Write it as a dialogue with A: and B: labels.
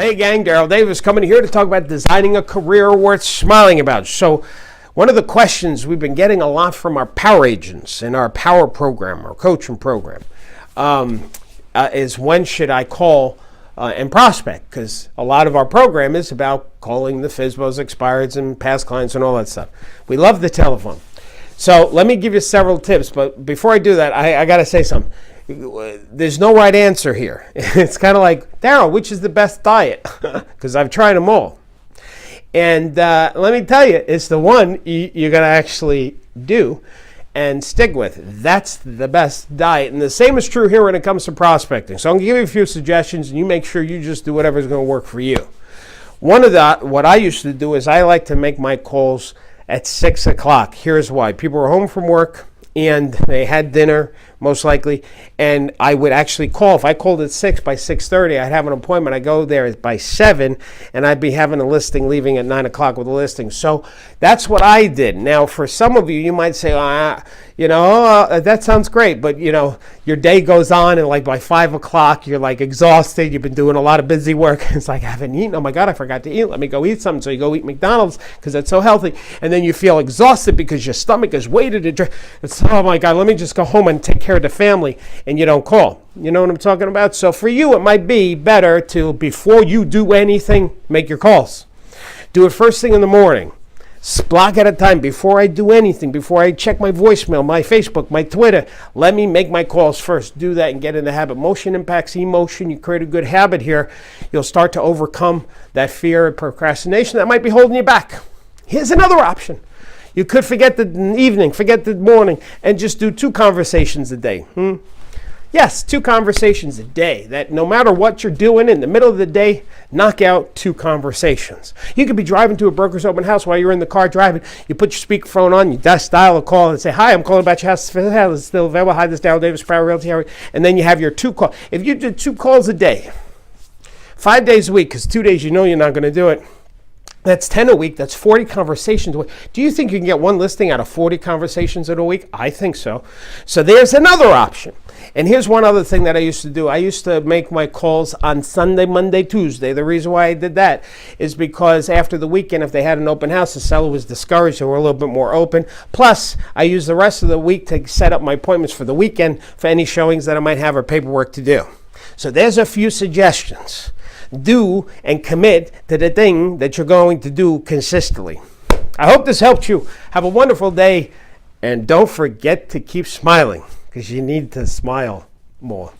A: Hey gang, Darryl Davis coming here to talk about designing a career worth smiling about. So one of the questions we've been getting a lot from our power agents in our power program, our coaching program, is when should I call and prospect? Because a lot of our program is about calling the FSBOs, expireds, and past clients and all that stuff. We love the telephone. So let me give you several tips, but before I do that, I got to say something. There's no right answer here. It's kind of like, Darryl, which is the best diet? Because I've tried them all. And let me tell you, it's the one you're going to actually do and stick with. That's the best diet. And the same is true here when it comes to prospecting. So I'm going to give you a few suggestions, and you make sure you just do whatever's going to work for you. What I used to do is I like to make my calls at 6 o'clock. Here's why. People were home from work, and they had dinner, most likely, and I would actually call. If I called at 6, by 6:30, I'd have an appointment. I go there by 7, and I'd be having a listing, leaving at 9 o'clock with a listing. So that's what I did. Now, for some of you, you might say, that sounds great, but, your day goes on, and like by 5 o'clock, you're like exhausted. You've been doing a lot of busy work. It's like, I haven't eaten. Oh, my God, I forgot to eat. Let me go eat something. So you go eat McDonald's because that's so healthy, and then you feel exhausted because your stomach is weighted. It's, oh, my God, let me just go home and take care of the family, and you don't call. You know what I'm talking about? So for you, it might be better to, before you do anything, make your calls. Do it first thing in the morning. Block at a time. Before I do anything, before I check my voicemail, my Facebook, my Twitter, let me make my calls first. Do that and get in the habit. Motion impacts emotion. You create a good habit here. You'll start to overcome that fear and procrastination that might be holding you back. Here's another option. You could forget the evening, forget the morning, and just do 2 conversations a day. Yes, 2 conversations a day. That no matter what you're doing in the middle of the day, knock out 2 conversations. You could be driving to a broker's open house while you're in the car driving. You put your speakerphone on, you dial a call and say, "Hi, I'm calling about your house. It's still available. Hi, this is Darryl Davis, Power Realty." And then you have your 2 calls. If you did 2 calls a day, 5 days a week, because 2 days you know you're not going to do it, that's 10 a week. That's 40 conversations a week. Do you think you can get 1 listing out of 40 conversations in a week? I think so. So there's another option. And here's one other thing that I used to do. I used to make my calls on Sunday, Monday, Tuesday. The reason why I did that is because after the weekend, if they had an open house, the seller was discouraged. They were a little bit more open. Plus, I used the rest of the week to set up my appointments for the weekend for any showings that I might have or paperwork to do. So there's a few suggestions. Do and commit to the thing that you're going to do consistently. I hope this helped you. Have a wonderful day, and don't forget to keep smiling, because you need to smile more.